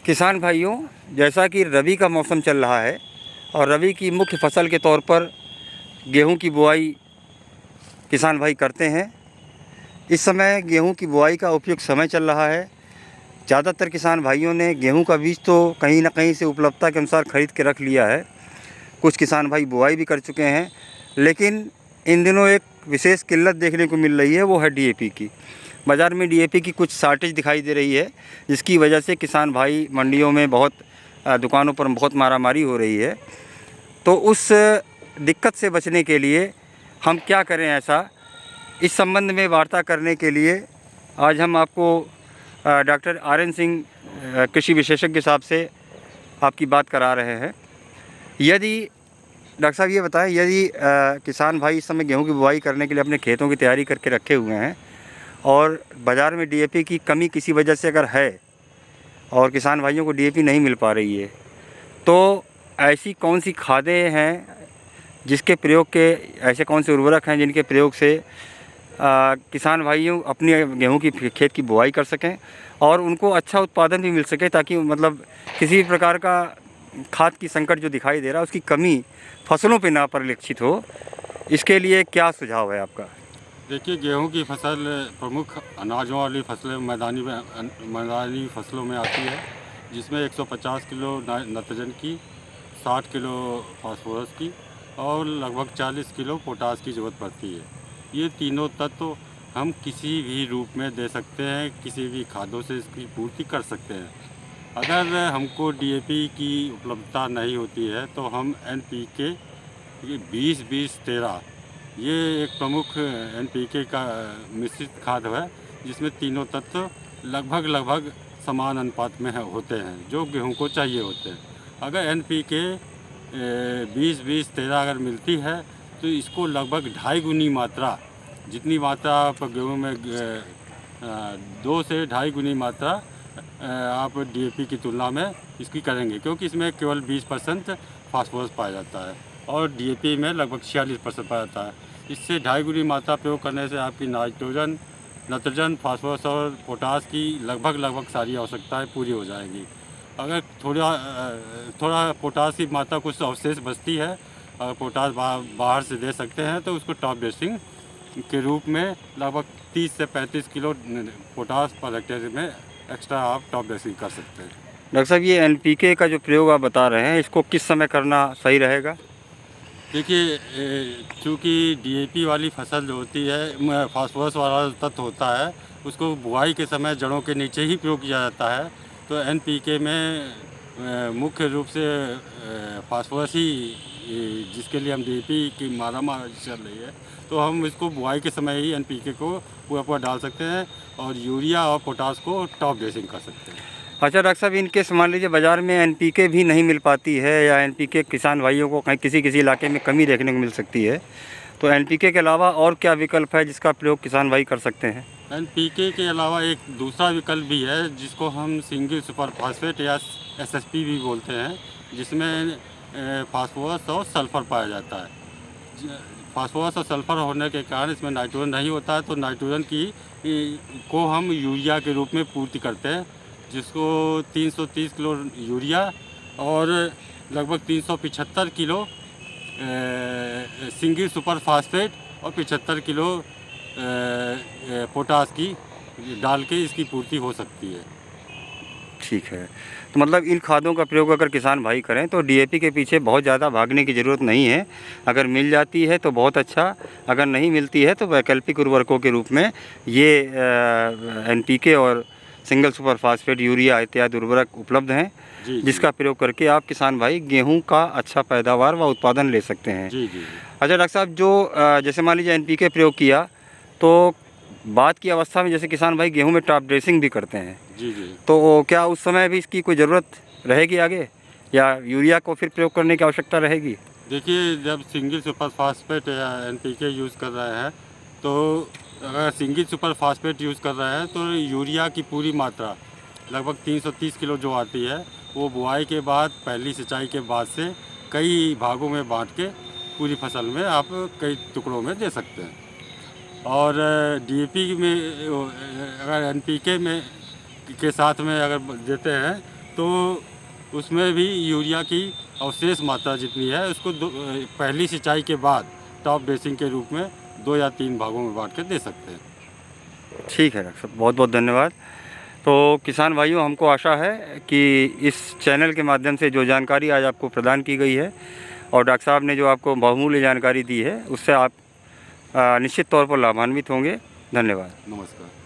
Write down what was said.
किसान भाइयों, जैसा कि रबी का मौसम चल रहा है और रबी की मुख्य फसल के तौर पर गेहूं की बुआई किसान भाई करते हैं। इस समय गेहूं की बुआई का उपयुक्त समय चल रहा है। ज़्यादातर किसान भाइयों ने गेहूं का बीज तो कहीं ना कहीं से उपलब्धता के अनुसार ख़रीद के रख लिया है। कुछ किसान भाई बुआई भी कर चुके हैं, लेकिन इन दिनों एक विशेष किल्लत देखने को मिल रही है, वो है डीएपी की। बाज़ार में डीएपी की कुछ शॉर्टेज दिखाई दे रही है, जिसकी वजह से किसान भाई मंडियों में दुकानों पर बहुत मारामारी हो रही है। तो उस दिक्कत से बचने के लिए हम क्या करें, ऐसा इस संबंध में वार्ता करने के लिए आज हम आपको डॉक्टर आर.एन. सिंह कृषि विशेषज्ञ साहब से आपकी बात करा रहे हैं। यदि डॉक्टर साहब ये बताएं, यदि किसान भाई इस समय गेहूं की बुआई करने के लिए अपने खेतों की तैयारी करके रखे हुए हैं और बाज़ार में डीएपी की कमी किसी वजह से अगर है और किसान भाइयों को डीएपी नहीं मिल पा रही है, तो ऐसी कौन सी खादें हैं जिसके प्रयोग के, ऐसे कौन से उर्वरक हैं जिनके प्रयोग से किसान भाइयों अपनी गेहूं की खेत की बुआई कर सकें और उनको अच्छा उत्पादन भी मिल सके, ताकि मतलब किसी भी प्रकार का खाद की संकट जो दिखाई दे रहा है उसकी कमी फसलों पे ना परिलक्षित हो। इसके लिए क्या सुझाव है आपका? देखिए, गेहूं की फसल प्रमुख अनाजों वाली फसलें मैदानी फसलों में आती है, जिसमें 150 किलो नाइट्रोजन की, 60 किलो फास्फोरस की और लगभग 40 किलो पोटास की ज़रूरत पड़ती है। ये तीनों तत्व हम किसी भी रूप में दे सकते हैं, किसी भी खादों से इसकी पूर्ति कर सकते हैं। अगर हमको डीएपी की उपलब्धता नहीं होती है तो हम एनपीके 20-20-13 ये एक प्रमुख एनपीके का मिश्रित खाद है, जिसमें तीनों तत्व लगभग समान अनुपात में होते हैं जो गेहूं को चाहिए होते हैं। अगर एनपीके 20-20-13 अगर मिलती है तो इसको लगभग 2.5 गुनी मात्रा, जितनी मात्रा आप गेहूं में 2 से 2.5 गुनी मात्रा आप डीएपी की तुलना में इसकी करेंगे, क्योंकि इसमें केवल 20% फास्फोरस पाया जाता है और डीएपी में लगभग 46% पाया जाता है। इससे 2.5 गुनी मात्रा प्रयोग करने से आपकी नाइट्रोजन, फास्फोरस और पोटास की लगभग सारी आवश्यकताएं पूरी हो जाएंगी। अगर थोड़ा पोटास की मात्रा कुछ अवशेष बचती है, अगर पोटास बाहर से दे सकते हैं तो उसको टॉप ड्रेसिंग के रूप में लगभग 30 से 35 किलो पोटास पर हेक्टेयर में एक्स्ट्रा आप टॉप ड्रेसिंग कर सकते हैं। डॉक्टर साहब, ये एनपीके का जो प्रयोग आप बता रहे हैं, इसको किस समय करना सही रहेगा? देखिए, चूँकि डीएपी वाली फसल जो होती है, फास्फोरस वाला तत्व होता है, उसको बुआई के समय जड़ों के नीचे ही प्रयोग किया जाता है। तो एनपीके में मुख्य रूप से फास्फोरस ही, जिसके लिए हम डीएपी की मारामारी चल रही है, तो हम इसको बुआई के समय ही एनपीके को पूरा डाल सकते हैं और यूरिया और पोटास को टॉप ड्रेसिंग कर सकते हैं। अच्छा डॉक्टर साहब, इनके मान लीजिए बाज़ार में एनपीके भी नहीं मिल पाती है या एनपीके किसान भाइयों को कहीं किसी इलाके में कमी देखने को मिल सकती है, तो एनपीके के अलावा और क्या विकल्प है जिसका प्रयोग किसान भाई कर सकते हैं? एनपीके के अलावा एक दूसरा विकल्प भी है, जिसको हम सिंगल सुपर फास्फेट या एसएसपी भी बोलते हैं, जिसमें फास्फोरस और सल्फ़र पाया जाता है। फास्फोरस और सल्फ़र होने के कारण इसमें नाइट्रोजन नहीं होता है, तो नाइट्रोजन को हम यूरिया के रूप में पूर्ति करते हैं, जिसको 330 किलो यूरिया और लगभग 375 किलो सिंगल सुपर फास्फेट और 75 किलो पोटास की डाल के इसकी पूर्ति हो सकती है। ठीक है, तो मतलब इन खादों का प्रयोग अगर किसान भाई करें तो डीएपी के पीछे बहुत ज़्यादा भागने की ज़रूरत नहीं है। अगर मिल जाती है तो बहुत अच्छा, अगर नहीं मिलती है तो वैकल्पिक उर्वरकों के रूप में ये एनपीके और सिंगल सुपर फास्फेट, यूरिया इत्यादि उर्वरक उपलब्ध हैं, जिसका प्रयोग करके आप किसान भाई गेहूं का अच्छा पैदावार व उत्पादन ले सकते हैं। जी। अच्छा डॉक्टर साहब, जो जैसे मान लीजिए एनपीके प्रयोग किया, तो बाद की अवस्था में जैसे किसान भाई गेहूं में टॉप ड्रेसिंग भी करते हैं, जी। तो क्या उस समय भी इसकी कोई ज़रूरत रहेगी आगे, या यूरिया को फिर प्रयोग करने की आवश्यकता रहेगी? देखिए, जब सिंगल सुपर फास्फेट या एनपीके यूज़ कर रहे हैं, तो अगर सिंगल सुपर फास्फेट यूज़ कर रहे हैं तो यूरिया की पूरी मात्रा लगभग 330 किलो जो आती है, वो बुआई के बाद, पहली सिंचाई के बाद से कई भागों में बांट के पूरी फसल में आप कई टुकड़ों में दे सकते हैं। और डीएपी में अगर एनपीके में के साथ में अगर देते हैं तो उसमें भी यूरिया की अवशेष मात्रा जितनी है उसको पहली सिंचाई के बाद टॉप ड्रेसिंग के रूप में 2 या 3 भागों में बांट के दे सकते हैं। ठीक है डॉक्टर साहब, बहुत बहुत धन्यवाद। तो किसान भाइयों, हमको आशा है कि इस चैनल के माध्यम से जो जानकारी आज आपको प्रदान की गई है और डॉक्टर साहब ने जो आपको बहुमूल्य जानकारी दी है, उससे आप निश्चित तौर पर लाभान्वित होंगे। धन्यवाद। नमस्कार।